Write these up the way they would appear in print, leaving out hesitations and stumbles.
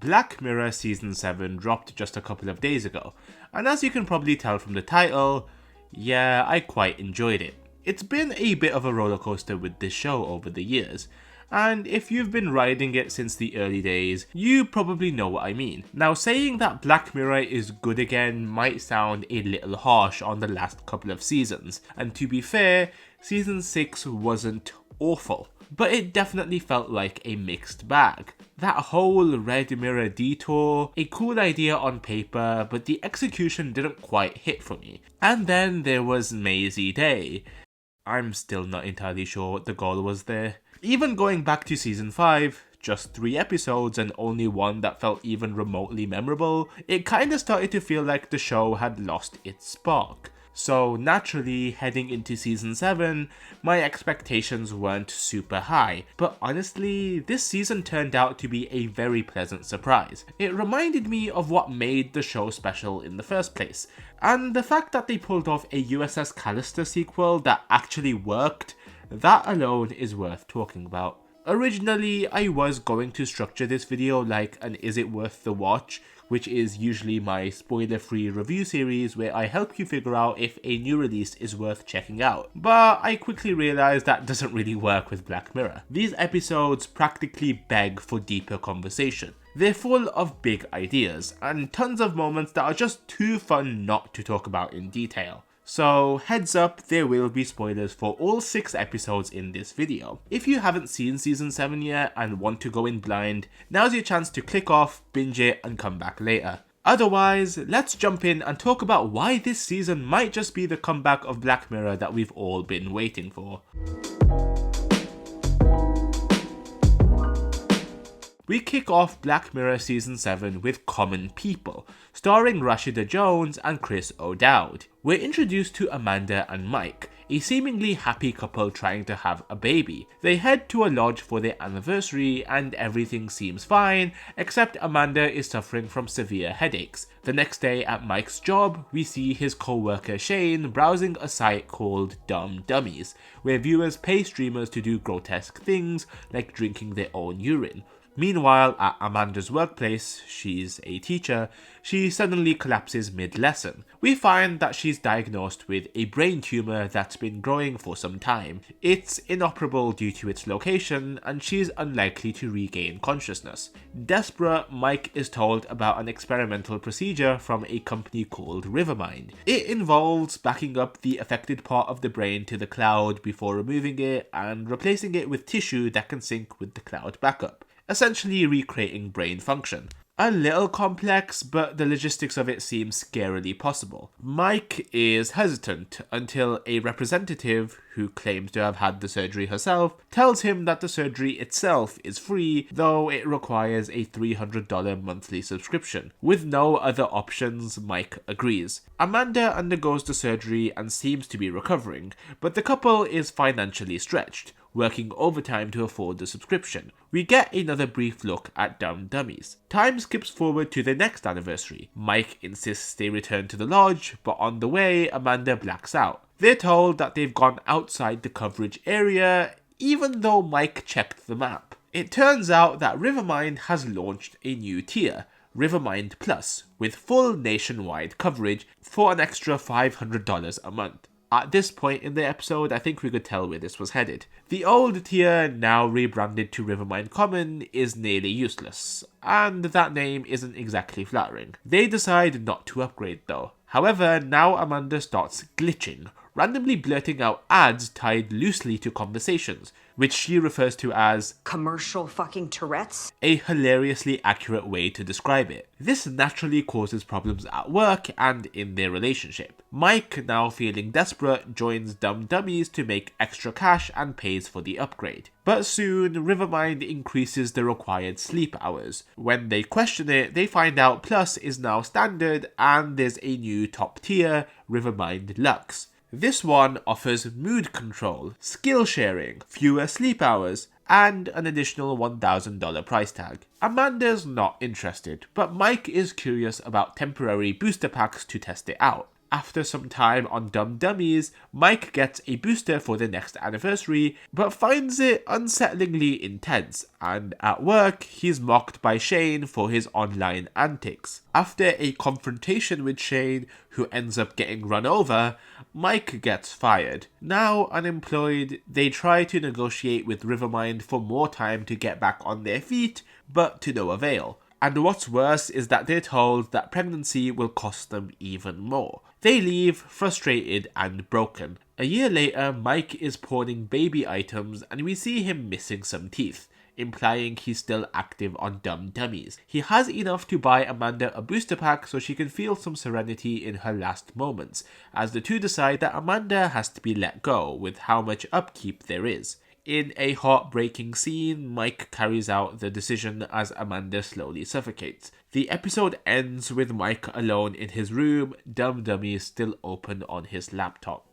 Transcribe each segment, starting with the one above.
Black Mirror Season 7 dropped just a couple of days ago, and as you can probably tell from the title, yeah, I quite enjoyed it. It's been a bit of a rollercoaster with this show over the years, and if you've been riding it since the early days, you probably know what I mean. Now, saying that Black Mirror is good again might sound a little harsh on the last couple of seasons, and to be fair, Season 6 wasn't awful, but it definitely felt like a mixed bag. That whole Red Mirror detour, a cool idea on paper, but the execution didn't quite hit for me. And then there was Maisie Day. I'm still not entirely sure what the goal was there. Even going back to Season 5, just 3 episodes and only one that felt even remotely memorable, it kinda started to feel like the show had lost its spark. So naturally, heading into Season 7, my expectations weren't super high, but honestly, this season turned out to be a very pleasant surprise. It reminded me of what made the show special in the first place, and the fact that they pulled off a USS Callister sequel that actually worked, that alone is worth talking about. Originally, I was going to structure this video like an Is It Worth the Watch, which is usually my spoiler-free review series where I help you figure out if a new release is worth checking out. But I quickly realised that doesn't really work with Black Mirror. These episodes practically beg for deeper conversation. They're full of big ideas, and tons of moments that are just too fun not to talk about in detail. So heads up, there will be spoilers for all 6 episodes in this video. If you haven't seen Season 7 yet and want to go in blind, now's your chance to click off, binge it and come back later. Otherwise, let's jump in and talk about why this season might just be the comeback of Black Mirror that we've all been waiting for. We kick off Black Mirror Season 7 with Common People, starring Rashida Jones and Chris O'Dowd. We're introduced to Amanda and Mike, a seemingly happy couple trying to have a baby. They head to a lodge for their anniversary and everything seems fine, except Amanda is suffering from severe headaches. The next day at Mike's job, we see his co-worker Shane browsing a site called Dumb Dummies, where viewers pay streamers to do grotesque things like drinking their own urine. Meanwhile, at Amanda's workplace, she's a teacher, she suddenly collapses mid-lesson. We find that she's diagnosed with a brain tumour that's been growing for some time. It's inoperable due to its location, and she's unlikely to regain consciousness. Desperate, Mike is told about an experimental procedure from a company called Rivermind. It involves backing up the affected part of the brain to the cloud before removing it and replacing it with tissue that can sync with the cloud backup, essentially recreating brain function. A little complex, but the logistics of it seem scarily possible. Mike is hesitant until a representative, who claims to have had the surgery herself, tells him that the surgery itself is free, though it requires a $300 monthly subscription. With no other options, Mike agrees. Amanda undergoes the surgery and seems to be recovering, but the couple is financially stretched, working overtime to afford the subscription. We get another brief look at Dumb Dummies. Time skips forward to their next anniversary. Mike insists they return to the lodge, but on the way, Amanda blacks out. They're told that they've gone outside the coverage area, even though Mike checked the map. It turns out that Rivermind has launched a new tier, Rivermind Plus, with full nationwide coverage for an extra $500 a month. At this point in the episode, I think we could tell where this was headed. The old tier, now rebranded to Rivermind Common, is nearly useless, and that name isn't exactly flattering. They decide not to upgrade though. However, now Amanda starts glitching, randomly blurting out ads tied loosely to conversations, which she refers to as commercial fucking Tourette's, a hilariously accurate way to describe it. This naturally causes problems at work and in their relationship. Mike, now feeling desperate, joins Dumb Dummies to make extra cash and pays for the upgrade. But soon, Rivermind increases the required sleep hours. When they question it, they find out Plus is now standard and there's a new top tier, Rivermind Lux. This one offers mood control, skill sharing, fewer sleep hours, and an additional $1,000 price tag. Amanda's not interested, but Mike is curious about temporary booster packs to test it out. After some time on Dumb Dummies, Mike gets a booster for the next anniversary, but finds it unsettlingly intense, and at work, he's mocked by Shane for his online antics. After a confrontation with Shane, who ends up getting run over, Mike gets fired. Now unemployed, they try to negotiate with Rivermind for more time to get back on their feet, but to no avail. And what's worse is that they're told that pregnancy will cost them even more. They leave, frustrated and broken. A year later, Mike is pawning baby items and we see him missing some teeth, implying he's still active on Dumb Dummies. He has enough to buy Amanda a booster pack so she can feel some serenity in her last moments, as the two decide that Amanda has to be let go with how much upkeep there is. In a heartbreaking scene, Mike carries out the decision as Amanda slowly suffocates. The episode ends with Mike alone in his room, Dumb Dummies still open on his laptop.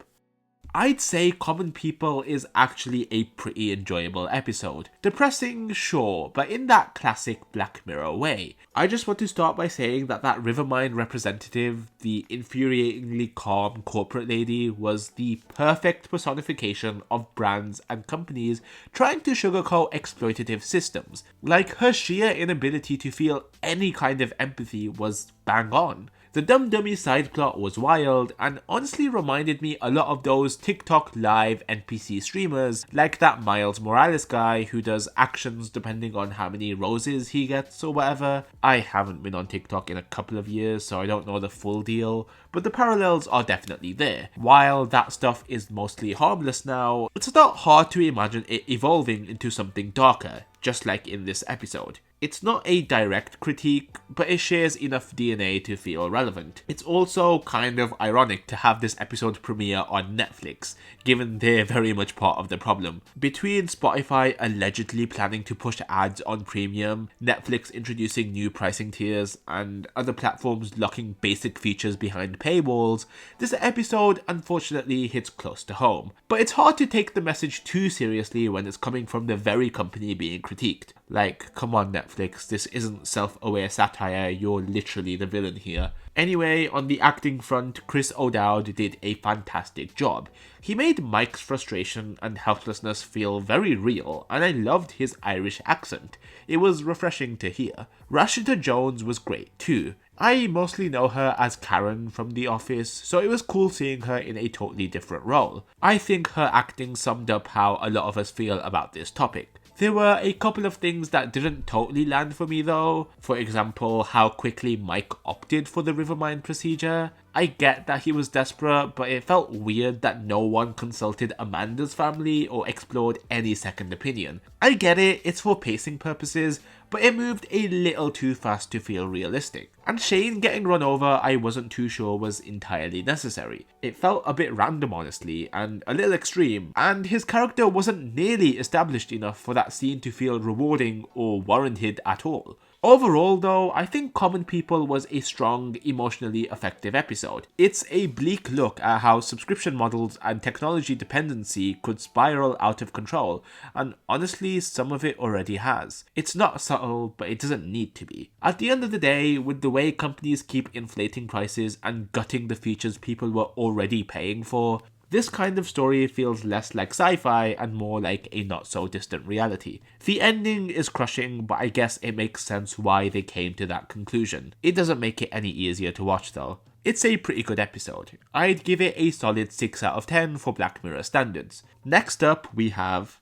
I'd say Common People is actually a pretty enjoyable episode. Depressing, sure, but in that classic Black Mirror way. I just want to start by saying that Rivermind representative, the infuriatingly calm corporate lady, was the perfect personification of brands and companies trying to sugarcoat exploitative systems. Like, her sheer inability to feel any kind of empathy was bang on. The Dumb Dummy side plot was wild and honestly reminded me a lot of those TikTok live NPC streamers, like that Miles Morales guy who does actions depending on how many roses he gets or whatever. I haven't been on TikTok in a couple of years, so I don't know the full deal, but the parallels are definitely there. While that stuff is mostly harmless now, it's not hard to imagine it evolving into something darker, just like in this episode. It's not a direct critique, but it shares enough DNA to feel relevant. It's also kind of ironic to have this episode premiere on Netflix, given they're very much part of the problem. Between Spotify allegedly planning to push ads on premium, Netflix introducing new pricing tiers, and other platforms locking basic features behind paywalls, this episode unfortunately hits close to home. But it's hard to take the message too seriously when it's coming from the very company being critiqued. Like, come on Netflix, this isn't self-aware satire, you're literally the villain here. Anyway, on the acting front, Chris O'Dowd did a fantastic job. He made Mike's frustration and helplessness feel very real, and I loved his Irish accent. It was refreshing to hear. Rashida Jones was great too. I mostly know her as Karen from The Office, so it was cool seeing her in a totally different role. I think her acting summed up how a lot of us feel about this topic. There were a couple of things that didn't totally land for me though. For example, how quickly Mike opted for the Rivermind procedure. I get that he was desperate, but it felt weird that no one consulted Amanda's family or explored any second opinion. I get it, it's for pacing purposes, but it moved a little too fast to feel realistic. And Shane getting run over I wasn't too sure was entirely necessary. It felt a bit random honestly, and a little extreme, and his character wasn't nearly established enough for that scene to feel rewarding or warranted at all. Overall though, I think Common People was a strong, emotionally effective episode. It's a bleak look at how subscription models and technology dependency could spiral out of control, and honestly some of it already has. It's not subtle, but it doesn't need to be. At the end of the day, with the way companies keep inflating prices and gutting the features people were already paying for, this kind of story feels less like sci-fi and more like a not-so-distant reality. The ending is crushing, but I guess it makes sense why they came to that conclusion. It doesn't make it any easier to watch though. It's a pretty good episode. I'd give it a solid 6 out of 10 for Black Mirror standards. Next up, we have...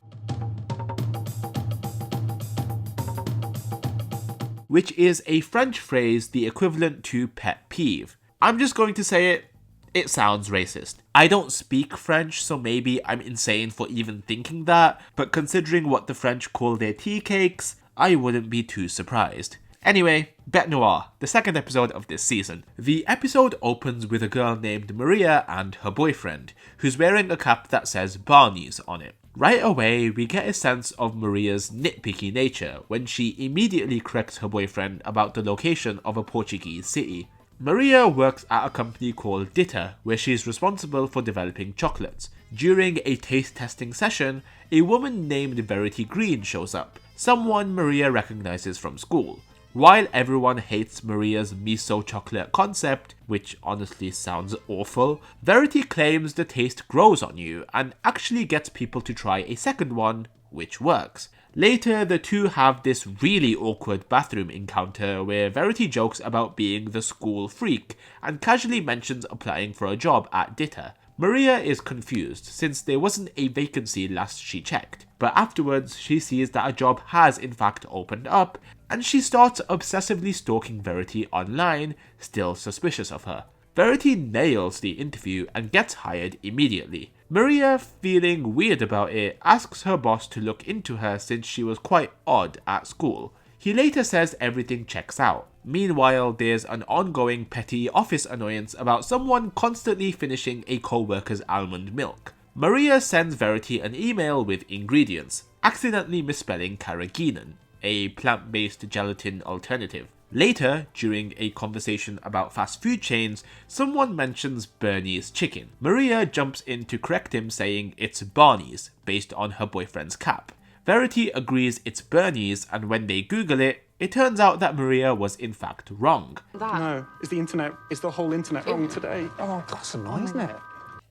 which is a French phrase the equivalent to pet peeve. I'm just going to say it. It sounds racist. I don't speak French, so maybe I'm insane for even thinking that, but considering what the French call their tea cakes, I wouldn't be too surprised. Anyway, Bête Noire, the second episode of this season. The episode opens with a girl named Maria and her boyfriend, who's wearing a cap that says Barney's on it. Right away, we get a sense of Maria's nitpicky nature when she immediately corrects her boyfriend about the location of a Portuguese city. Maria works at a company called Ditter, where she is responsible for developing chocolates. During a taste testing session, a woman named Verity Green shows up, someone Maria recognizes from school. While everyone hates Maria's miso chocolate concept, which honestly sounds awful, Verity claims the taste grows on you and actually gets people to try a second one, which works. Later, the two have this really awkward bathroom encounter where Verity jokes about being the school freak and casually mentions applying for a job at Ditter. Maria is confused since there wasn't a vacancy last she checked, but afterwards she sees that a job has in fact opened up and she starts obsessively stalking Verity online, still suspicious of her. Verity nails the interview and gets hired immediately. Maria, feeling weird about it, asks her boss to look into her since she was quite odd at school. He later says everything checks out. Meanwhile, there's an ongoing petty office annoyance about someone constantly finishing a co-worker's almond milk. Maria sends Verity an email with ingredients, accidentally misspelling carrageenan, a plant-based gelatin alternative. Later, during a conversation about fast food chains, someone mentions Bernie's chicken. Maria jumps in to correct him, saying it's Barney's, based on her boyfriend's cap. Verity agrees it's Bernie's, and when they Google it, it turns out that Maria was in fact wrong. No, is the whole internet wrong today? Oh, that's annoying, isn't it?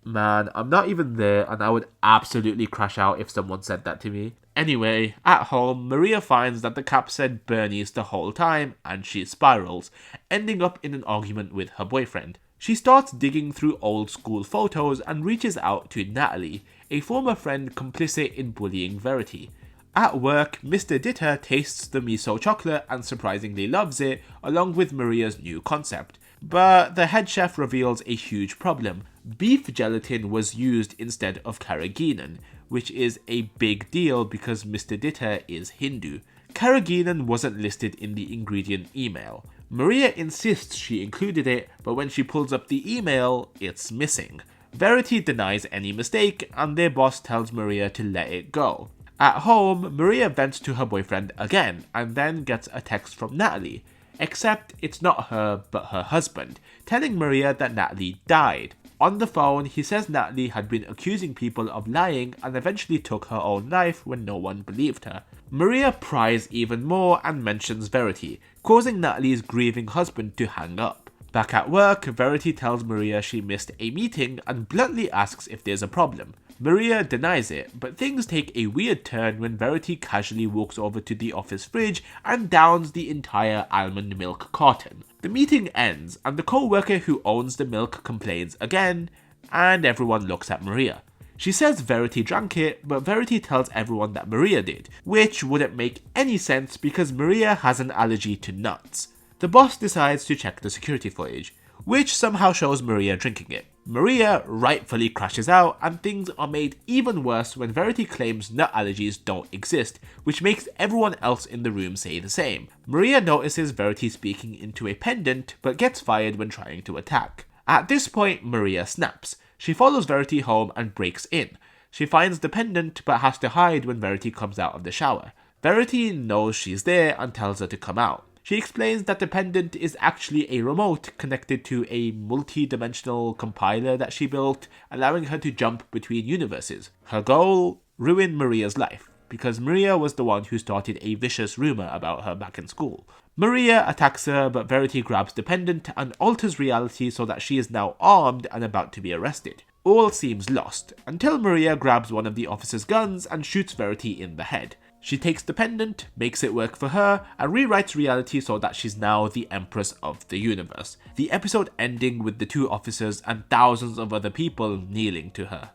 Man, I'm not even there and I would absolutely crash out if someone said that to me. Anyway, at home, Maria finds that the cap said Bernie's the whole time and she spirals, ending up in an argument with her boyfriend. She starts digging through old school photos and reaches out to Natalie, a former friend complicit in bullying Verity. At work, Mr. Ditter tastes the miso chocolate and surprisingly loves it, along with Maria's new concept. But the head chef reveals a huge problem. Beef gelatin was used instead of carrageenan, which is a big deal because Mr. Ditter is Hindu. Carrageenan wasn't listed in the ingredient email. Maria insists she included it, but when she pulls up the email, it's missing. Verity denies any mistake, and their boss tells Maria to let it go. At home, Maria vents to her boyfriend again, and then gets a text from Natalie. Except it's not her, but her husband, telling Maria that Natalie died. On the phone, he says Natalie had been accusing people of lying and eventually took her own life when no one believed her. Maria pries even more and mentions Verity, causing Natalie's grieving husband to hang up. Back at work, Verity tells Maria she missed a meeting and bluntly asks if there's a problem. Maria denies it, but things take a weird turn when Verity casually walks over to the office fridge and downs the entire almond milk carton. The meeting ends, and the co-worker who owns the milk complains again, and everyone looks at Maria. She says Verity drank it, but Verity tells everyone that Maria did, which wouldn't make any sense because Maria has an allergy to nuts. The boss decides to check the security footage, which somehow shows Maria drinking it. Maria rightfully crashes out, and things are made even worse when Verity claims nut allergies don't exist, which makes everyone else in the room say the same. Maria notices Verity speaking into a pendant, but gets fired when trying to attack. At this point, Maria snaps. She follows Verity home and breaks in. She finds the pendant, but has to hide when Verity comes out of the shower. Verity knows she's there and tells her to come out. She explains that the pendant is actually a remote connected to a multi-dimensional compiler that she built, allowing her to jump between universes. Her goal? Ruin Maria's life, because Maria was the one who started a vicious rumor about her back in school. Maria attacks her, but Verity grabs the pendant and alters reality so that she is now armed and about to be arrested. All seems lost, until Maria grabs one of the officer's guns and shoots Verity in the head. She takes the pendant, makes it work for her, and rewrites reality so that she's now the Empress of the universe. The episode ending with the two officers and thousands of other people kneeling to her.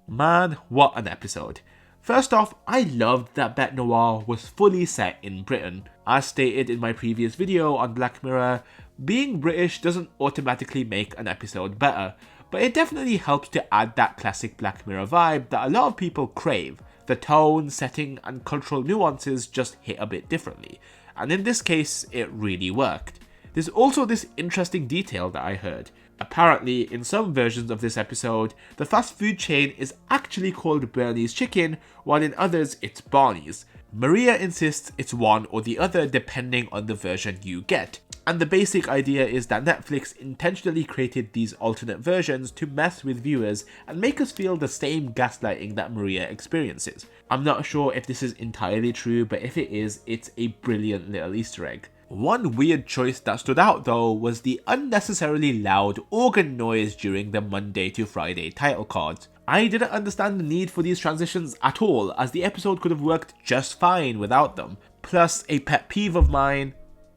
Man, what an episode. First off, I loved that Bête Noire was fully set in Britain. As stated in my previous video on Black Mirror, being British doesn't automatically make an episode better, but it definitely helps to add that classic Black Mirror vibe that a lot of people crave. The tone, setting, and cultural nuances just hit a bit differently, and in this case, it really worked. There's also this interesting detail that I heard. Apparently, in some versions of this episode, the fast food chain is actually called Bernie's Chicken, while in others it's Barney's. Maria insists it's one or the other depending on the version you get. And the basic idea is that Netflix intentionally created these alternate versions to mess with viewers and make us feel the same gaslighting that Maria experiences. I'm not sure if this is entirely true, but if it is, it's a brilliant little Easter egg. One weird choice that stood out though was the unnecessarily loud organ noise during the Monday to Friday title cards. I didn't understand the need for these transitions at all, as the episode could have worked just fine without them. Plus, a pet peeve of mine,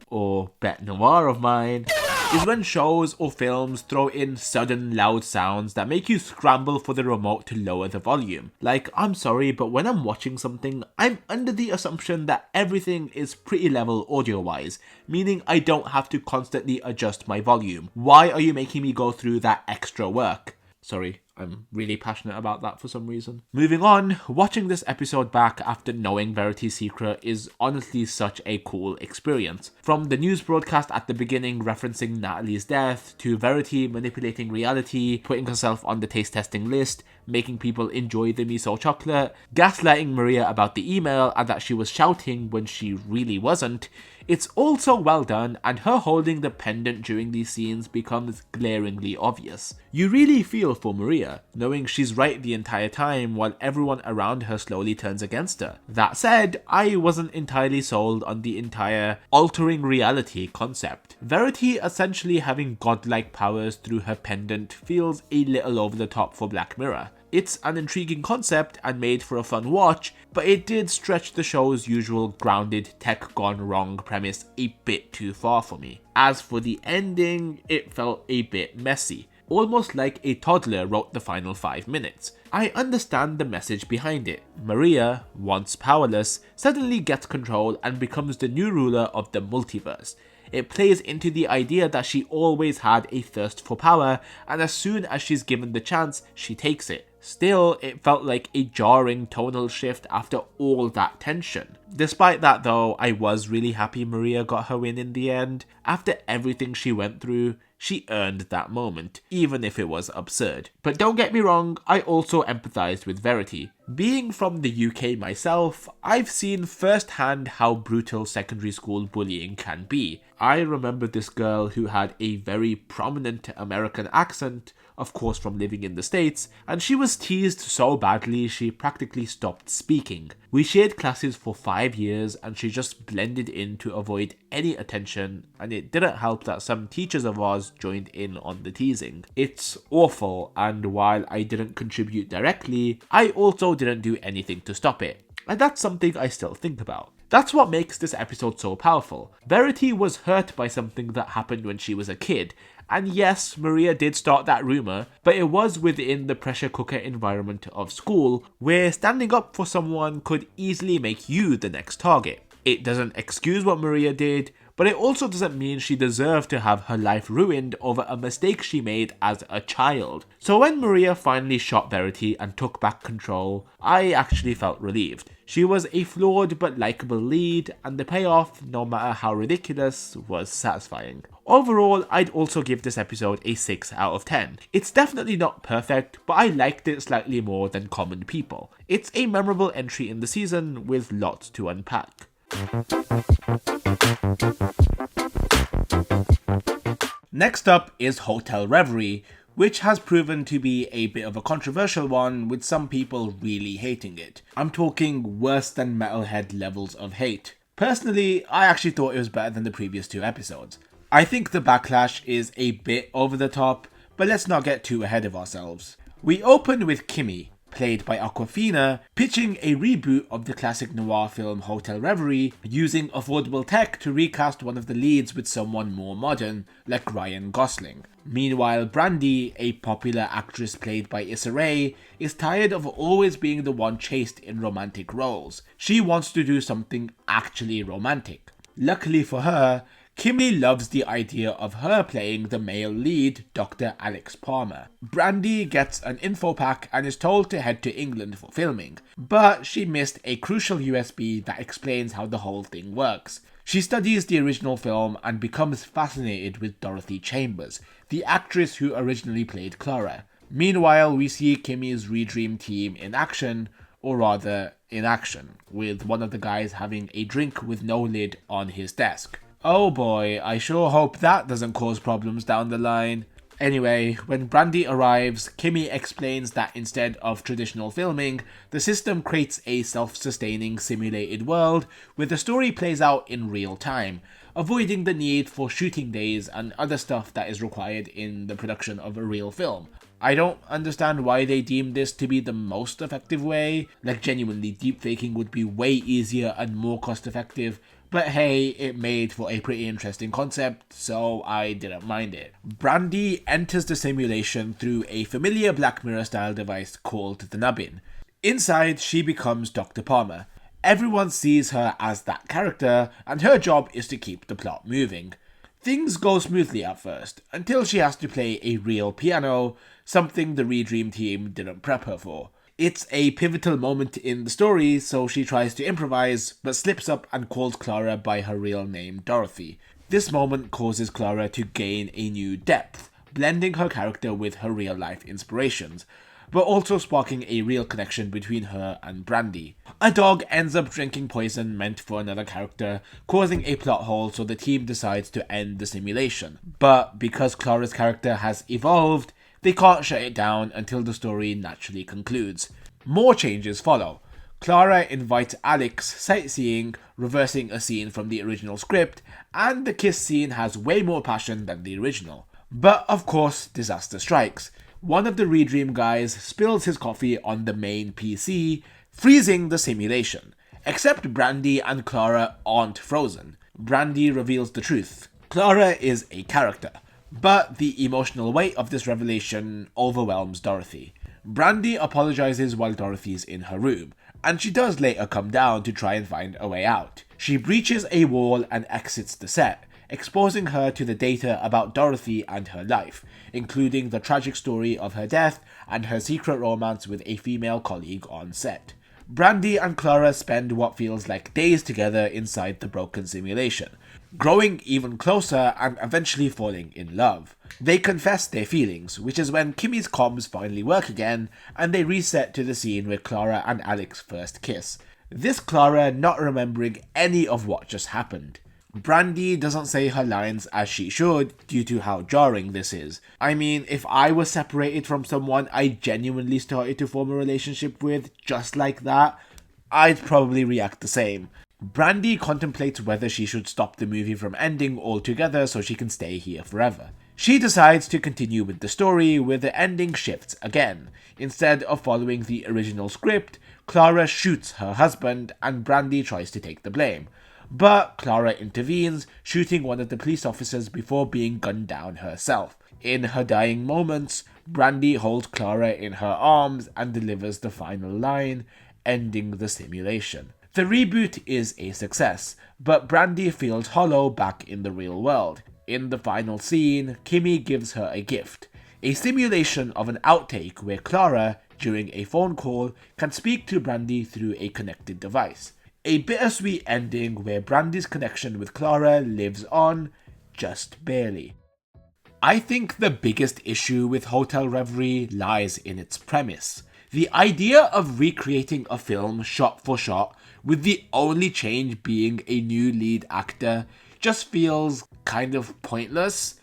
or Bête Noire of mine, is when shows or films throw in sudden loud sounds that make you scramble for the remote to lower the volume. Like, I'm sorry, but when I'm watching something, I'm under the assumption that everything is pretty level audio-wise, meaning I don't have to constantly adjust my volume. Why are you making me go through that extra work? Sorry, I'm really passionate about that for some reason. Moving on, watching this episode back after knowing Verity's secret is honestly such a cool experience. From the news broadcast at the beginning referencing Natalie's death, to Verity manipulating reality, putting herself on the taste testing list, making people enjoy the miso chocolate, gaslighting Maria about the email and that she was shouting when she really wasn't, it's all so well done, and her holding the pendant during these scenes becomes glaringly obvious. You really feel for Maria, knowing she's right the entire time while everyone around her slowly turns against her. That said, I wasn't entirely sold on the entire altering reality concept. Verity essentially having godlike powers through her pendant feels a little over the top for Black Mirror. It's an intriguing concept and made for a fun watch, but it did stretch the show's usual grounded tech gone wrong premise a bit too far for me. As for the ending, it felt a bit messy, almost like a toddler wrote the final 5 minutes. I understand the message behind it. Maria, once powerless, suddenly gets control and becomes the new ruler of the multiverse. It plays into the idea that she always had a thirst for power, and as soon as she's given the chance, she takes it. Still, it felt like a jarring tonal shift after all that tension. Despite that though, I was really happy Maria got her win in the end. After everything she went through, she earned that moment, even if it was absurd. But don't get me wrong, I also empathized with Verity. Being from the UK myself, I've seen firsthand how brutal secondary school bullying can be. I remember this girl who had a very prominent American accent, of course from living in the States, and she was teased so badly she practically stopped speaking. We shared classes for 5 years and she just blended in to avoid any attention, and it didn't help that some teachers of ours joined in on the teasing. It's awful, and while I didn't contribute directly, I also didn't do anything to stop it. And that's something I still think about. That's what makes this episode so powerful. Verity was hurt by something that happened when she was a kid, and yes, Maria did start that rumour, but it was within the pressure cooker environment of school, where standing up for someone could easily make you the next target. It doesn't excuse what Maria did, but it also doesn't mean she deserved to have her life ruined over a mistake she made as a child. So when Maria finally shot Verity and took back control, I actually felt relieved. She was a flawed but likeable lead, and the payoff, no matter how ridiculous, was satisfying. Overall, I'd also give this episode a 6 out of 10. It's definitely not perfect, but I liked it slightly more than Common People. It's a memorable entry in the season with lots to unpack. Next up is Hotel Reverie, which has proven to be a bit of a controversial one, with some people really hating it. I'm talking worse than Metalhead levels of hate. Personally, I actually thought it was better than the previous 2 episodes. I think the backlash is a bit over the top, but let's not get too ahead of ourselves. We open with Kimmy, played by Awkwafina, pitching a reboot of the classic noir film Hotel Reverie, using affordable tech to recast one of the leads with someone more modern, like Ryan Gosling. Meanwhile, Brandy, a popular actress played by Issa Rae, is tired of always being the one chased in romantic roles. She wants to do something actually romantic. Luckily for her, Kimmy loves the idea of her playing the male lead, Dr. Alex Palmer. Brandy gets an info pack and is told to head to England for filming, but she missed a crucial USB that explains how the whole thing works. She studies the original film and becomes fascinated with Dorothy Chambers, the actress who originally played Clara. Meanwhile, we see Kimmy's Redream team in action, or rather, inaction, with one of the guys having a drink with no lid on his desk. Oh boy, I sure hope that doesn't cause problems down the line. Anyway, when Brandy arrives, Kimmy explains that instead of traditional filming, the system creates a self-sustaining simulated world where the story plays out in real time. avoiding the need for shooting days and other stuff that is required in the production of a real film. I don't understand why they deem this to be the most effective way. Like, genuinely, deepfaking would be way easier and more cost effective, but hey, it made for a pretty interesting concept, so I didn't mind it. Brandy enters the simulation through a familiar Black Mirror style device called the Nubbin. Inside, she becomes Dr. Palmer. Everyone sees her as that character, and her job is to keep the plot moving. Things go smoothly at first, until she has to play a real piano, something the Redream team didn't prep her for. It's a pivotal moment in the story, so she tries to improvise, but slips up and calls Clara by her real name, Dorothy. This moment causes Clara to gain a new depth, blending her character with her real-life inspirations, but also sparking a real connection between her and Brandy. A dog ends up drinking poison meant for another character, causing a plot hole, so the team decides to end the simulation. But because Clara's character has evolved, they can't shut it down until the story naturally concludes. More changes follow. Clara invites Alex sightseeing, reversing a scene from the original script, and the kiss scene has way more passion than the original. But of course, disaster strikes. One of the Redream guys spills his coffee on the main PC, freezing the simulation. Except Brandy and Clara aren't frozen. Brandy reveals the truth. Clara is a character. But the emotional weight of this revelation overwhelms Dorothy. Brandy apologizes while Dorothy's in her room, and she does later come down to try and find a way out. She breaches a wall and exits the set, exposing her to the data about Dorothy and her life, including the tragic story of her death and her secret romance with a female colleague on set. Brandy and Clara spend what feels like days together inside the broken simulation, growing even closer and eventually falling in love. They confess their feelings, which is when Kimmy's comms finally work again, and they reset to the scene where Clara and Alex first kiss. This Clara not remembering any of what just happened. Brandy doesn't say her lines as she should due to how jarring this is. I mean, if I was separated from someone I genuinely started to form a relationship with just like that, I'd probably react the same. Brandy contemplates whether she should stop the movie from ending altogether so she can stay here forever. She decides to continue with the story where the ending shifts again. Instead of following the original script, Clara shoots her husband and Brandy tries to take the blame. But Clara intervenes, shooting one of the police officers before being gunned down herself. In her dying moments, Brandy holds Clara in her arms and delivers the final line, ending the simulation. The reboot is a success, but Brandy feels hollow back in the real world. In the final scene, Kimmy gives her a gift, a simulation of an outtake where Clara, during a phone call, can speak to Brandy through a connected device. A bittersweet ending where Brandy's connection with Clara lives on, just barely. I think the biggest issue with Hotel Reverie lies in its premise. The idea of recreating a film shot for shot, with the only change being a new lead actor, just feels kind of pointless.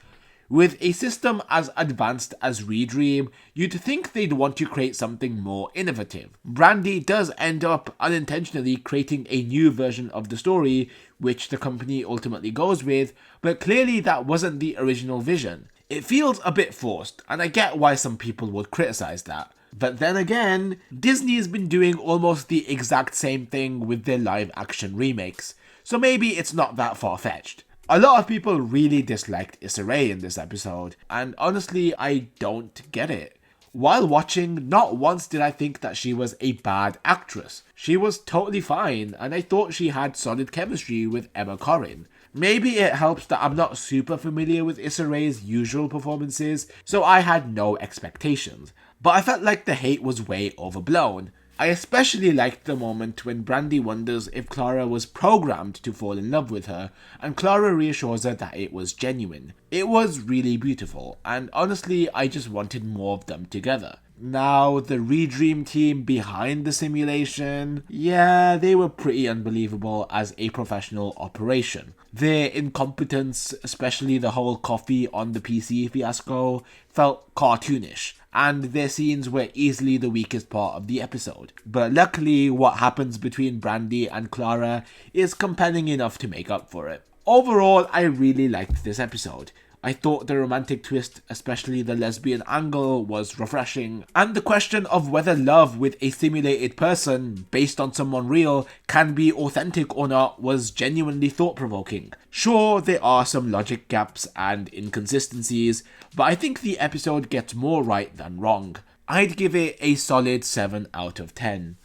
With a system as advanced as Redream, you'd think they'd want to create something more innovative. Brandy does end up unintentionally creating a new version of the story, which the company ultimately goes with, but clearly that wasn't the original vision. It feels a bit forced, and I get why some people would criticize that. But then again, Disney has been doing almost the exact same thing with their live-action remakes, so maybe it's not that far-fetched. A lot of people really disliked Issa Rae in this episode, and honestly, I don't get it. While watching, not once did I think that she was a bad actress. She was totally fine, and I thought she had solid chemistry with Emma Corrin. Maybe it helps that I'm not super familiar with Issa Rae's usual performances, so I had no expectations. But I felt like the hate was way overblown. I especially liked the moment when Brandy wonders if Clara was programmed to fall in love with her, and Clara reassures her that it was genuine. It was really beautiful, and honestly, I just wanted more of them together. Now, the Redream team behind the simulation, yeah, they were pretty unbelievable as a professional operation. Their incompetence, especially the whole coffee on the PC fiasco, felt cartoonish, and their scenes were easily the weakest part of the episode. But luckily, what happens between Brandy and Clara is compelling enough to make up for it. Overall, I really liked this episode. I thought the romantic twist, especially the lesbian angle, was refreshing, and the question of whether love with a simulated person based on someone real can be authentic or not was genuinely thought-provoking. Sure, there are some logic gaps and inconsistencies, but I think the episode gets more right than wrong. I'd give it a solid 7 out of 10.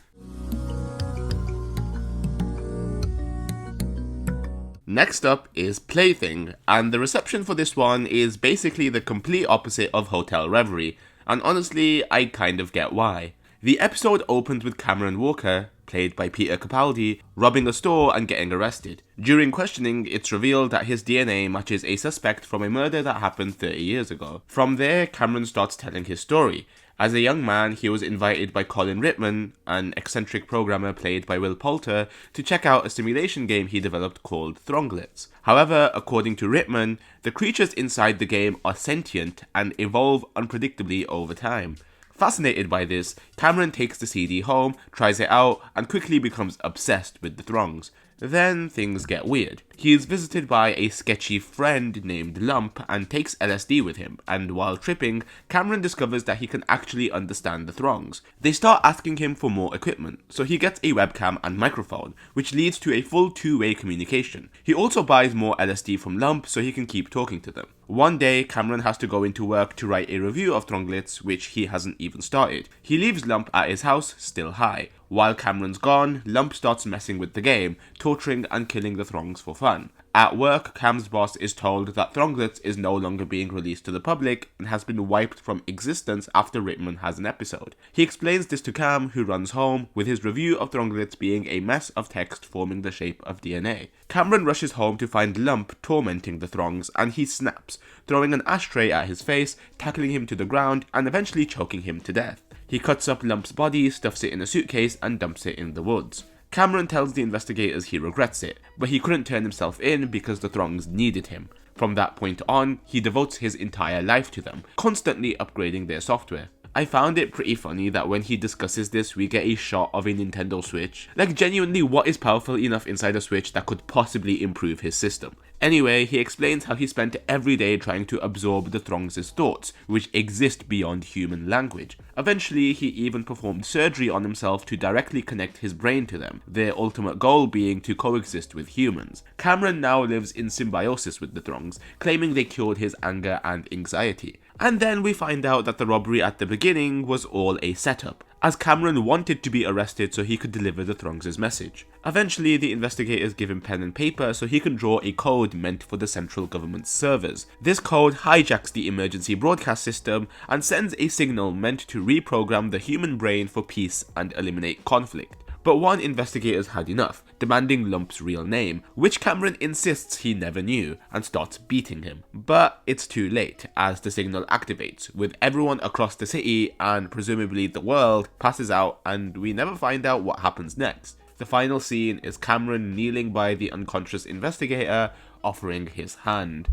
Next up is Plaything, and the reception for this one is basically the complete opposite of Hotel Reverie, and honestly, I kind of get why. The episode opened with Cameron Walker, played by Peter Capaldi, robbing a store and getting arrested. During questioning, it's revealed that his DNA matches a suspect from a murder that happened 30 years ago. From there, Cameron starts telling his story. As a young man, he was invited by Colin Rittman, an eccentric programmer played by Will Poulter, to check out a simulation game he developed called Thronglets. However, according to Rittman, the creatures inside the game are sentient and evolve unpredictably over time. Fascinated by this, Cameron takes the CD home, tries it out, and quickly becomes obsessed with the Throngs. Then things get weird. He is visited by a sketchy friend named Lump and takes LSD with him, and while tripping, Cameron discovers that he can actually understand the Throngs. They start asking him for more equipment, so he gets a webcam and microphone, which leads to a full two-way communication. He also buys more LSD from Lump so he can keep talking to them. One day, Cameron has to go into work to write a review of Thronglets, which he hasn't even started. He leaves Lump at his house, still high. While Cameron's gone, Lump starts messing with the game, torturing and killing the Throngs for fun. At work, Cam's boss is told that Thronglets is no longer being released to the public and has been wiped from existence after Rittman has an episode. He explains this to Cam, who runs home, with his review of Thronglets being a mess of text forming the shape of DNA. Cameron rushes home to find Lump tormenting the Throngs, and he snaps, throwing an ashtray at his face, tackling him to the ground, and eventually choking him to death. He cuts up Lump's body, stuffs it in a suitcase, and dumps it in the woods. Cameron tells the investigators he regrets it, but he couldn't turn himself in because the Throngs needed him. From that point on, he devotes his entire life to them, constantly upgrading their software. I found it pretty funny that when he discusses this, we get a shot of a Nintendo Switch. Like, genuinely, what is powerful enough inside a Switch that could possibly improve his system? Anyway, he explains how he spent every day trying to absorb the Throngs' thoughts, which exist beyond human language. Eventually, he even performed surgery on himself to directly connect his brain to them, their ultimate goal being to coexist with humans. Cameron now lives in symbiosis with the Throngs, claiming they cured his anger and anxiety. And then we find out that the robbery at the beginning was all a setup, as Cameron wanted to be arrested so he could deliver the Throngs' message. Eventually, the investigators give him pen and paper so he can draw a code meant for the central government's servers. This code hijacks the emergency broadcast system and sends a signal meant to reprogram the human brain for peace and eliminate conflict. But one investigator's had enough, demanding Lump's real name, which Cameron insists he never knew, and starts beating him. But it's too late, as the signal activates, with everyone across the city, and presumably the world, passes out, and we never find out what happens next. The final scene is Cameron kneeling by the unconscious investigator, offering his hand.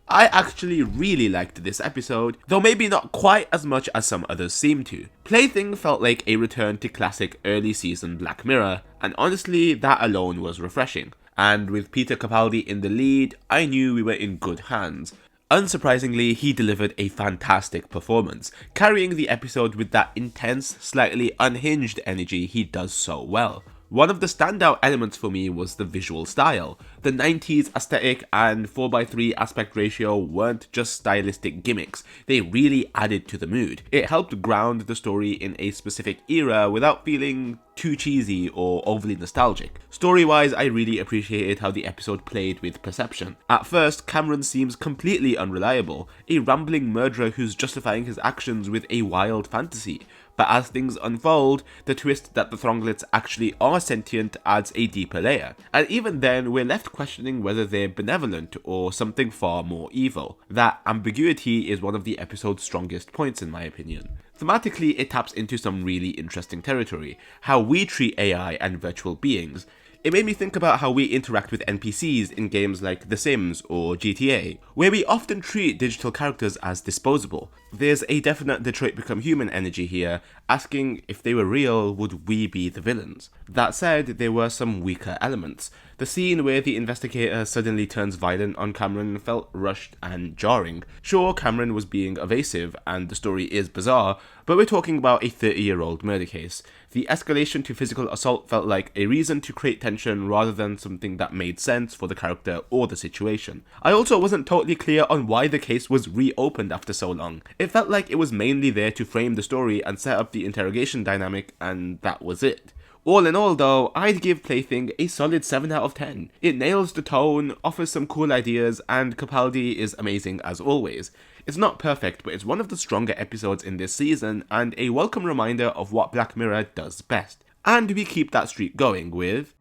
I actually really liked this episode, though maybe not quite as much as some others seem to. Plaything felt like a return to classic early season Black Mirror, and honestly, that alone was refreshing. And with Peter Capaldi in the lead, I knew we were in good hands. Unsurprisingly, he delivered a fantastic performance, carrying the episode with that intense, slightly unhinged energy he does so well. One of the standout elements for me was the visual style. The 90s aesthetic and 4:3 aspect ratio weren't just stylistic gimmicks, they really added to the mood. It helped ground the story in a specific era without feeling too cheesy or overly nostalgic. Story-wise, I really appreciated how the episode played with perception. At first, Cameron seems completely unreliable, a rambling murderer who's justifying his actions with a wild fantasy. But as things unfold, the twist that the Thronglets actually are sentient adds a deeper layer. And even then, we're left questioning whether they're benevolent or something far more evil. That ambiguity is one of the episode's strongest points in my opinion. Thematically, it taps into some really interesting territory, how we treat AI and virtual beings. It made me think about how we interact with NPCs in games like The Sims or GTA, where we often treat digital characters as disposable. There's a definite Detroit Become Human energy here, asking if they were real, would we be the villains? That said, there were some weaker elements. The scene where the investigator suddenly turns violent on Cameron felt rushed and jarring. Sure, Cameron was being evasive and the story is bizarre, but we're talking about a 30-year-old murder case. The escalation to physical assault felt like a reason to create tension rather than something that made sense for the character or the situation. I also wasn't totally clear on why the case was reopened after so long. It felt like it was mainly there to frame the story and set up the interrogation dynamic, and that was it. All in all though, I'd give Plaything a solid 7 out of 10. It nails the tone, offers some cool ideas, and Capaldi is amazing as always. It's not perfect, but it's one of the stronger episodes in this season, and a welcome reminder of what Black Mirror does best. And we keep that streak going with...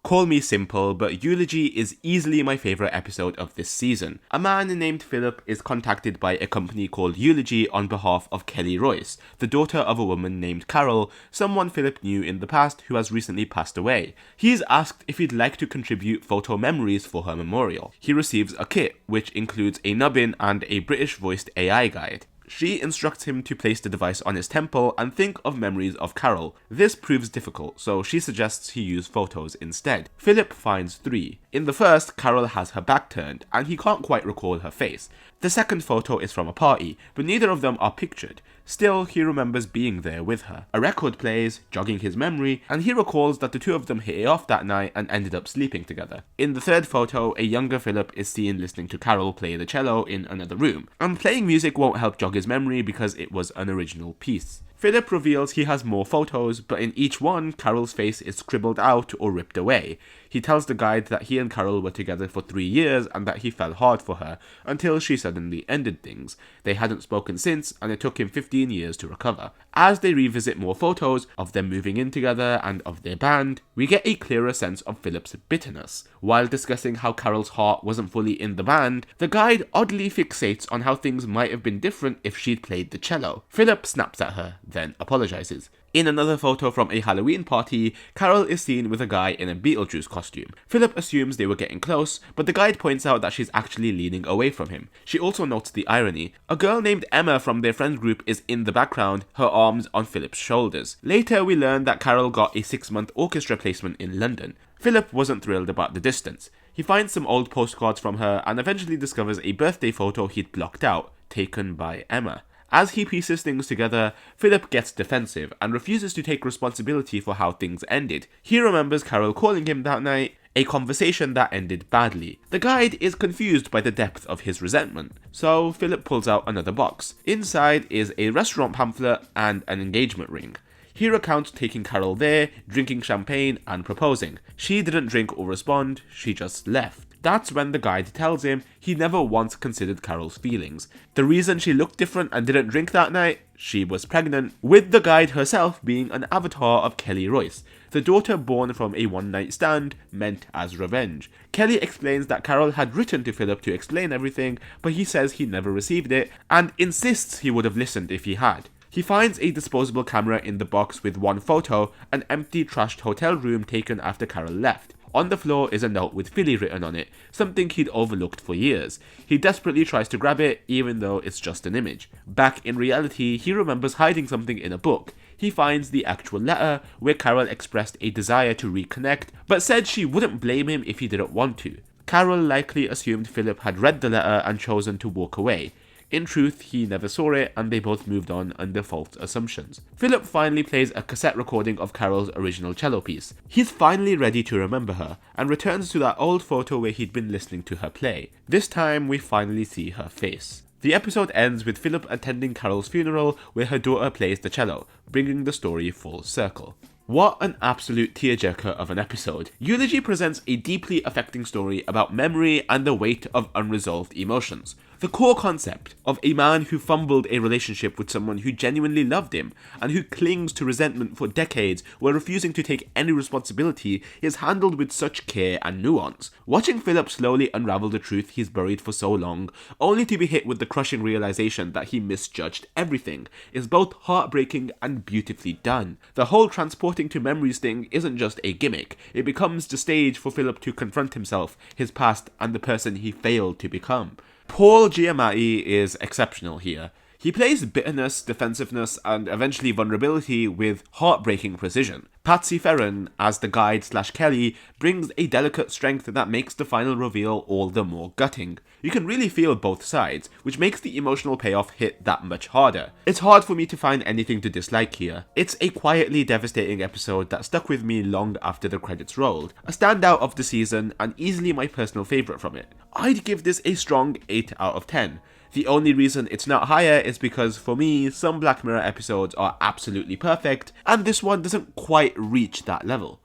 Call me simple, but Eulogy is easily my favourite episode of this season. A man named Philip is contacted by a company called Eulogy on behalf of Kelly Royce, the daughter of a woman named Carol, someone Philip knew in the past who has recently passed away. He's asked if he'd like to contribute photo memories for her memorial. He receives a kit, which includes a nubbin and a British-voiced AI guide. She instructs him to place the device on his temple and think of memories of Carol. This proves difficult, so she suggests he use photos instead. Philip finds 3. In the first, Carol has her back turned, and he can't quite recall her face. The second photo is from a party, but neither of them are pictured. Still, he remembers being there with her. A record plays, jogging his memory, and he recalls that the two of them hit it off that night and ended up sleeping together. In the third photo, a younger Philip is seen listening to Carol play the cello in another room, and playing music won't help jog his memory because it was an original piece. Philip reveals he has more photos, but in each one, Carol's face is scribbled out or ripped away. He tells the guide that he and Carol were together for 3 years and that he fell hard for her, until she suddenly ended things. They hadn't spoken since, and it took him 15 years to recover. As they revisit more photos of them moving in together and of their band, we get a clearer sense of Philip's bitterness. While discussing how Carol's heart wasn't fully in the band, the guide oddly fixates on how things might have been different if she'd played the cello. Philip snaps at her, then apologizes. In another photo from a Halloween party, Carol is seen with a guy in a Beetlejuice costume. Philip assumes they were getting close, but the guide points out that she's actually leaning away from him. She also notes the irony. A girl named Emma from their friend group is in the background, her arms on Philip's shoulders. Later, we learn that Carol got a 6-month orchestra placement in London. Philip wasn't thrilled about the distance. He finds some old postcards from her and eventually discovers a birthday photo he'd blocked out, taken by Emma. As he pieces things together, Philip gets defensive and refuses to take responsibility for how things ended. He remembers Carol calling him that night, a conversation that ended badly. The guide is confused by the depth of his resentment, so Philip pulls out another box. Inside is a restaurant pamphlet and an engagement ring. He recounts taking Carol there, drinking champagne and proposing. She didn't drink or respond, she just left. That's when the guide tells him he never once considered Carol's feelings. The reason she looked different and didn't drink that night? She was pregnant, with the guide herself being an avatar of Kelly Royce, the daughter born from a one-night stand meant as revenge. Kelly explains that Carol had written to Philip to explain everything, but he says he never received it and insists he would have listened if he had. He finds a disposable camera in the box with one photo, an empty trashed hotel room taken after Carol left. On the floor is a note with Philly written on it, something he'd overlooked for years. He desperately tries to grab it, even though it's just an image. Back in reality, he remembers hiding something in a book. He finds the actual letter, where Carol expressed a desire to reconnect, but said she wouldn't blame him if he didn't want to. Carol likely assumed Philip had read the letter and chosen to walk away. In truth, he never saw it, and they both moved on under false assumptions. Philip finally plays a cassette recording of Carol's original cello piece. He's finally ready to remember her, and returns to that old photo where he'd been listening to her play. This time, we finally see her face. The episode ends with Philip attending Carol's funeral, where her daughter plays the cello, bringing the story full circle. What an absolute tearjerker of an episode. Eulogy presents a deeply affecting story about memory and the weight of unresolved emotions. The core concept of a man who fumbled a relationship with someone who genuinely loved him and who clings to resentment for decades while refusing to take any responsibility is handled with such care and nuance. Watching Philip slowly unravel the truth he's buried for so long, only to be hit with the crushing realization that he misjudged everything, is both heartbreaking and beautifully done. The whole transporting to memories thing isn't just a gimmick, it becomes the stage for Philip to confront himself, his past, and the person he failed to become. Paul Giamatti is exceptional here. He plays bitterness, defensiveness, and eventually vulnerability with heartbreaking precision. Patsy Ferran, as the guide/Kelly, brings a delicate strength that makes the final reveal all the more gutting. You can really feel both sides, which makes the emotional payoff hit that much harder. It's hard for me to find anything to dislike here. It's a quietly devastating episode that stuck with me long after the credits rolled, a standout of the season and easily my personal favourite from it. I'd give this a strong 8 out of 10. The only reason it's not higher is because, for me, some Black Mirror episodes are absolutely perfect, and this one doesn't quite reach that level.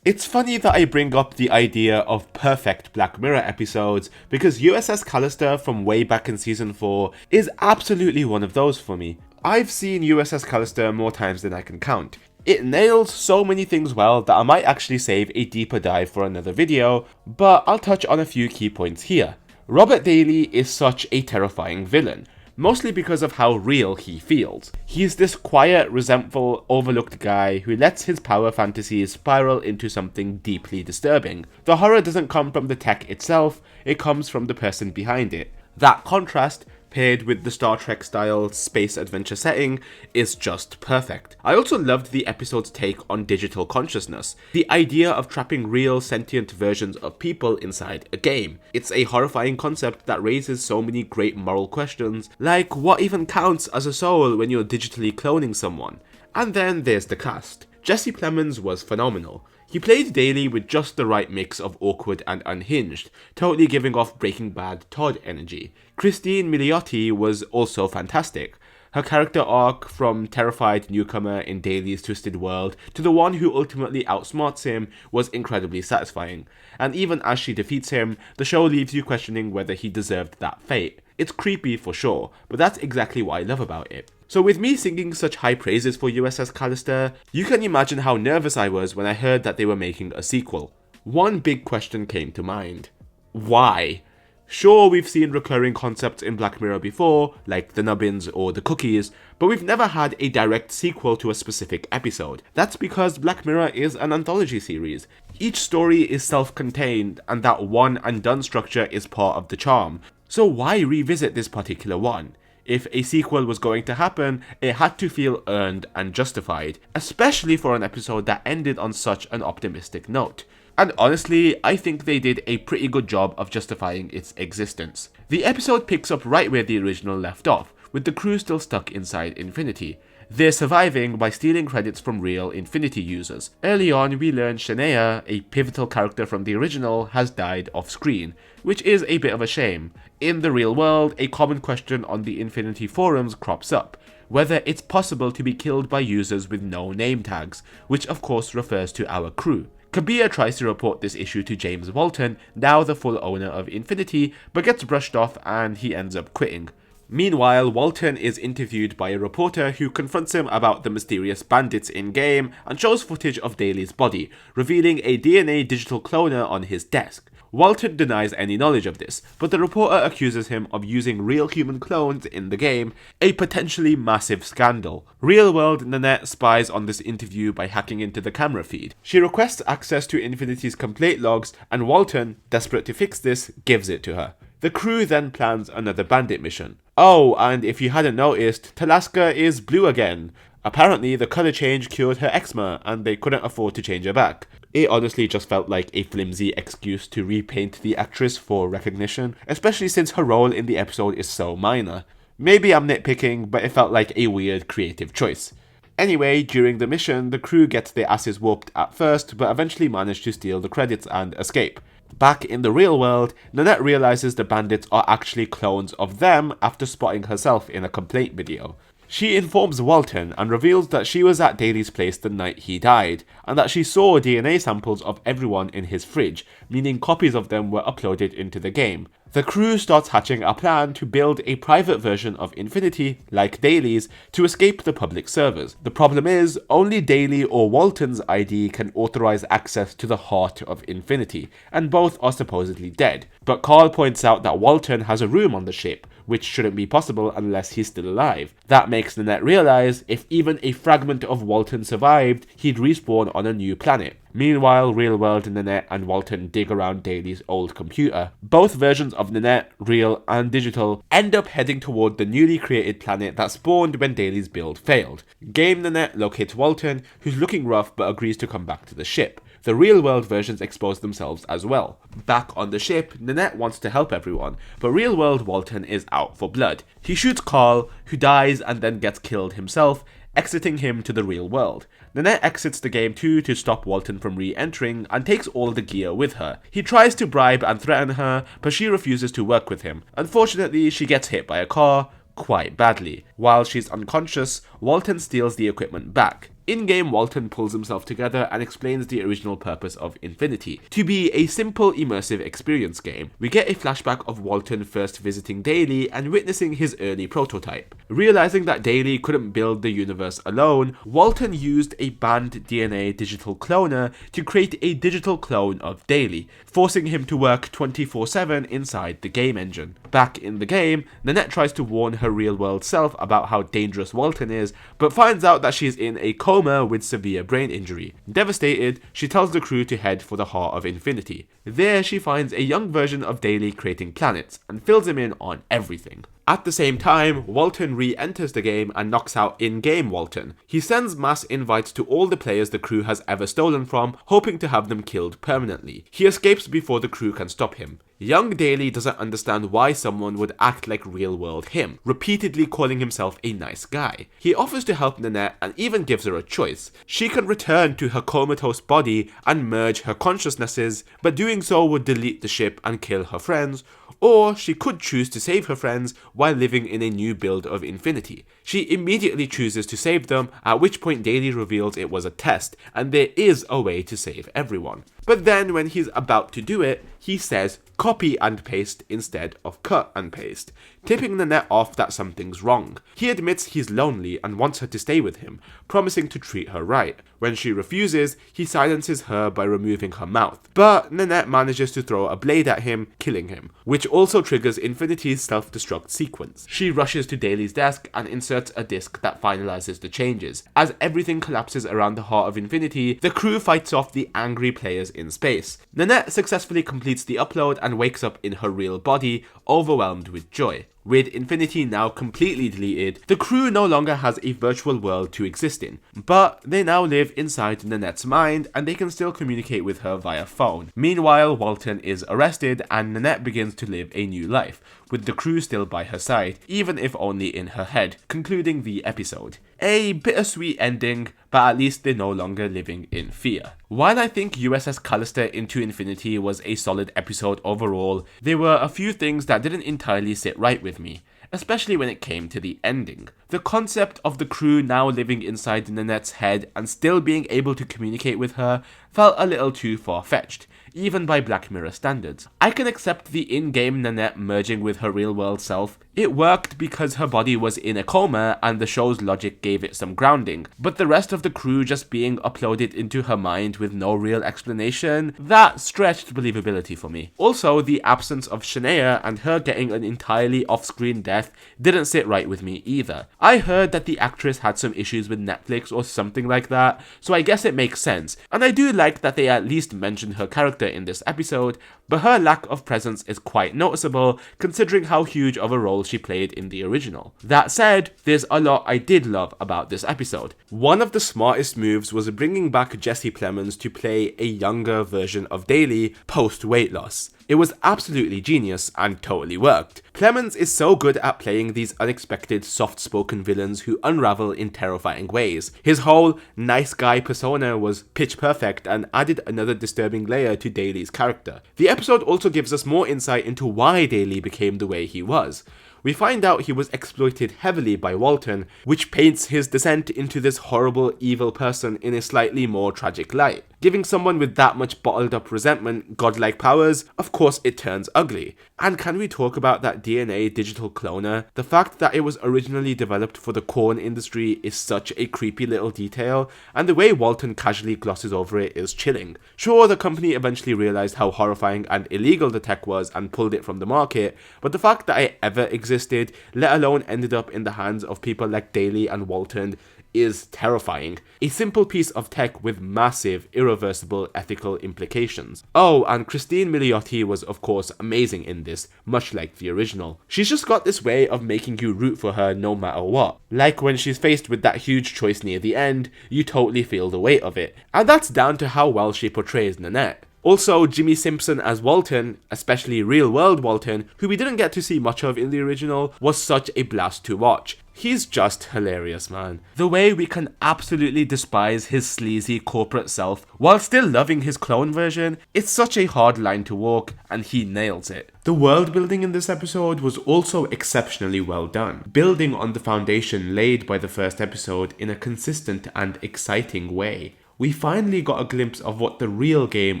It's funny that I bring up the idea of perfect Black Mirror episodes, because USS Callister from way back in Season 4 is absolutely one of those for me. I've seen USS Callister more times than I can count. It nails so many things well that I might actually save a deeper dive for another video, but I'll touch on a few key points here. Robert Daly is such a terrifying villain, mostly because of how real he feels. He's this quiet, resentful, overlooked guy who lets his power fantasies spiral into something deeply disturbing. The horror doesn't come from the tech itself, it comes from the person behind it. That contrast, paired with the Star Trek style space adventure setting, is just perfect. I also loved the episode's take on digital consciousness, the idea of trapping real sentient versions of people inside a game. It's a horrifying concept that raises so many great moral questions, like what even counts as a soul when you're digitally cloning someone? And then there's the cast. Jesse Plemons was phenomenal. He played Daly with just the right mix of awkward and unhinged, totally giving off Breaking Bad Todd energy. Christine Milioti was also fantastic. Her character arc, from terrified newcomer in Daly's twisted world to the one who ultimately outsmarts him, was incredibly satisfying. And even as she defeats him, the show leaves you questioning whether he deserved that fate. It's creepy for sure, but that's exactly what I love about it. So with me singing such high praises for USS Callister, you can imagine how nervous I was when I heard that they were making a sequel. One big question came to mind. Why? Sure, we've seen recurring concepts in Black Mirror before, like the nubbins or the cookies, but we've never had a direct sequel to a specific episode. That's because Black Mirror is an anthology series. Each story is self-contained, and that one and done structure is part of the charm. So why revisit this particular one? If a sequel was going to happen, it had to feel earned and justified, especially for an episode that ended on such an optimistic note. And honestly, I think they did a pretty good job of justifying its existence. The episode picks up right where the original left off, with the crew still stuck inside Infinity. They're surviving by stealing credits from real Infinity users. Early on, we learn Shania, a pivotal character from the original, has died off-screen, which is a bit of a shame. In the real world, a common question on the Infinity forums crops up, whether it's possible to be killed by users with no name tags, which of course refers to our crew. Kabir tries to report this issue to James Walton, now the full owner of Infinity, but gets brushed off and he ends up quitting. Meanwhile, Walton is interviewed by a reporter who confronts him about the mysterious bandits in-game and shows footage of Daly's body, revealing a DNA digital cloner on his desk. Walton denies any knowledge of this, but the reporter accuses him of using real human clones in the game, a potentially massive scandal. Real-world Nanette spies on this interview by hacking into the camera feed. She requests access to Infinity's complaint logs, and Walton, desperate to fix this, gives it to her. The crew then plans another bandit mission. Oh, and if you hadn't noticed, Talaska is blue again. Apparently, the colour change cured her eczema, and they couldn't afford to change her back. It honestly just felt like a flimsy excuse to repaint the actress for recognition, especially since her role in the episode is so minor. Maybe I'm nitpicking, but it felt like a weird creative choice. Anyway, during the mission, the crew gets their asses whooped at first, but eventually manage to steal the credits and escape. Back in the real world, Nanette realizes the bandits are actually clones of them after spotting herself in a complaint video. She informs Walton and reveals that she was at Daly's place the night he died, and that she saw DNA samples of everyone in his fridge, meaning copies of them were uploaded into the game. The crew starts hatching a plan to build a private version of Infinity, like Daly's, to escape the public servers. The problem is, only Daly or Walton's ID can authorize access to the heart of Infinity, and both are supposedly dead. But Carl points out that Walton has a room on the ship, which shouldn't be possible unless he's still alive. That makes Nanette realize if even a fragment of Walton survived, he'd respawn on a new planet. Meanwhile, real-world Nanette and Walton dig around Daly's old computer. Both versions of Nanette, real and digital, end up heading toward the newly created planet that spawned when Daly's build failed. Game Nanette locates Walton, who's looking rough but agrees to come back to the ship. The real-world versions expose themselves as well. Back on the ship, Nanette wants to help everyone, but real-world Walton is out for blood. He shoots Carl, who dies and then gets killed himself, exiting him to the real world. Nanette exits the game too to stop Walton from re-entering and takes all the gear with her. He tries to bribe and threaten her, but she refuses to work with him. Unfortunately, she gets hit by a car, quite badly. While she's unconscious, Walton steals the equipment back. In-game, Walton pulls himself together and explains the original purpose of Infinity, to be a simple, immersive experience game. We get a flashback of Walton first visiting Daly and witnessing his early prototype. Realizing that Daly couldn't build the universe alone, Walton used a banned DNA digital cloner to create a digital clone of Daly, forcing him to work 24/7 inside the game engine. Back in the game, Nanette tries to warn her real-world self about how dangerous Walton is, but finds out that she's in a coma with severe brain injury. Devastated, she tells the crew to head for the heart of Infinity. There, she finds a young version of Daly creating planets, and fills him in on everything. At the same time, Walton re-enters the game and knocks out in-game Walton. He sends mass invites to all the players the crew has ever stolen from, hoping to have them killed permanently. He escapes before the crew can stop him. Young Daly doesn't understand why someone would act like real-world him, repeatedly calling himself a nice guy. He offers to help Nanette and even gives her a choice. She can return to her comatose body and merge her consciousnesses, but doing so would delete the ship and kill her friends, or she could choose to save her friends while living in a new build of Infinity. She immediately chooses to save them, at which point Daly reveals it was a test, and there is a way to save everyone. But then when he's about to do it, he says copy and paste instead of cut and paste, tipping Nanette off that something's wrong. He admits he's lonely and wants her to stay with him, promising to treat her right. When she refuses, he silences her by removing her mouth, but Nanette manages to throw a blade at him, killing him, which also triggers Infinity's self-destruct sequence. She rushes to Daly's desk and inserts a disc that finalizes the changes. As everything collapses around the heart of Infinity, the crew fights off the angry players in space. Nanette successfully completes the upload and wakes up in her real body, overwhelmed with joy. With Infinity now completely deleted, the crew no longer has a virtual world to exist in, but they now live inside Nanette's mind and they can still communicate with her via phone. Meanwhile, Walton is arrested and Nanette begins to live a new life, with the crew still by her side, even if only in her head, concluding the episode. A bittersweet ending, but at least they're no longer living in fear. While I think USS Callister Into Infinity was a solid episode overall, there were a few things that didn't entirely sit right with me, especially when it came to the ending. The concept of the crew now living inside Nanette's head and still being able to communicate with her felt a little too far-fetched, even by Black Mirror standards. I can accept the in-game Nanette merging with her real-world self. It worked because her body was in a coma and the show's logic gave it some grounding, but the rest of the crew just being uploaded into her mind with no real explanation, that stretched believability for me. Also, the absence of Shania and her getting an entirely off-screen death didn't sit right with me either. I heard that the actress had some issues with Netflix or something like that, so I guess it makes sense, and I do like that they at least mentioned her character in this episode, but her lack of presence is quite noticeable considering how huge of a role she played in the original. That said, there's a lot I did love about this episode. One of the smartest moves was bringing back Jesse Plemons to play a younger version of Daly post-weight loss. It was absolutely genius and totally worked. Plemons is so good at playing these unexpected soft-spoken villains who unravel in terrifying ways. His whole nice guy persona was pitch perfect and added another disturbing layer to Daly's character. The episode also gives us more insight into why Daly became the way he was. we find out he was exploited heavily by Walton, which paints his descent into this horrible, evil person in a slightly more tragic light. Giving someone with that much bottled up resentment godlike powers, of course it turns ugly. And can we talk about that DNA digital cloner? The fact that it was originally developed for the corn industry is such a creepy little detail, and the way Walton casually glosses over it is chilling. Sure, the company eventually realized how horrifying and illegal the tech was and pulled it from the market, but the fact that it ever existed, let alone ended up in the hands of people like Daly and Walton, is terrifying. A simple piece of tech with massive, irreversible ethical implications. Oh, and Christine Milioti was of course amazing in this, much like the original. She's just got this way of making you root for her no matter what. Like when she's faced with that huge choice near the end, you totally feel the weight of it. And that's down to how well she portrays Nanette. Also, Jimmy Simpson as Walton, especially real-world Walton, who we didn't get to see much of in the original, was such a blast to watch. He's just hilarious, man. The way we can absolutely despise his sleazy corporate self while still loving his clone version, it's such a hard line to walk, and he nails it. The world building in this episode was also exceptionally well done, building on the foundation laid by the first episode in a consistent and exciting way. We finally got a glimpse of what the real game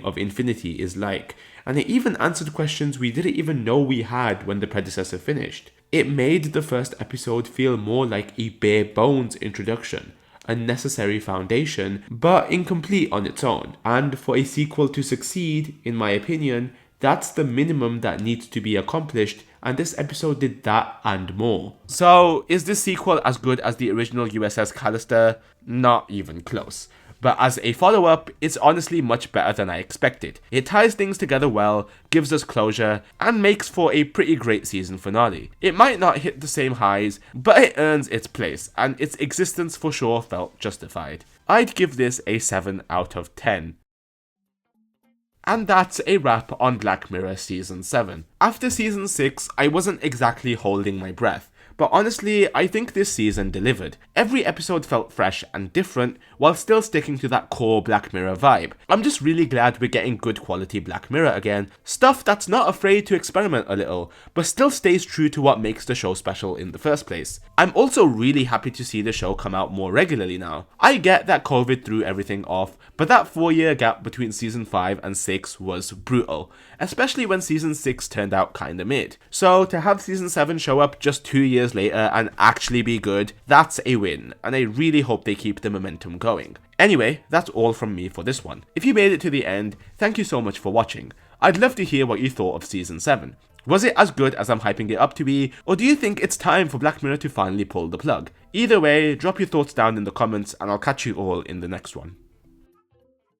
of Infinity is like, and it even answered questions we didn't even know we had when the predecessor finished. It made the first episode feel more like a bare bones introduction, a necessary foundation, but incomplete on its own. And for a sequel to succeed, in my opinion, that's the minimum that needs to be accomplished, and this episode did that and more. So, is this sequel as good as the original USS Callister? Not even close. But as a follow-up, it's honestly much better than I expected. It ties things together well, gives us closure, and makes for a pretty great season finale. It might not hit the same highs, but it earns its place, and its existence for sure felt justified. I'd give this a 7 out of 10. And that's a wrap on Black Mirror Season 7. After Season 6, I wasn't exactly holding my breath. But honestly, I think this season delivered. Every episode felt fresh and different, while still sticking to that core Black Mirror vibe. I'm just really glad we're getting good quality Black Mirror again. Stuff that's not afraid to experiment a little, but still stays true to what makes the show special in the first place. I'm also really happy to see the show come out more regularly now. I get that COVID threw everything off, but that 4-year gap between Season 5 and 6 was brutal, especially when Season 6 turned out kinda mid. So to have Season 7 show up just 2 years later and actually be good, that's a win, and I really hope they keep the momentum going. Anyway, that's all from me for this one. If you made it to the end, thank you so much for watching. I'd love to hear what you thought of Season 7. Was it as good as I'm hyping it up to be, or do you think it's time for Black Mirror to finally pull the plug? Either way, drop your thoughts down in the comments and I'll catch you all in the next one.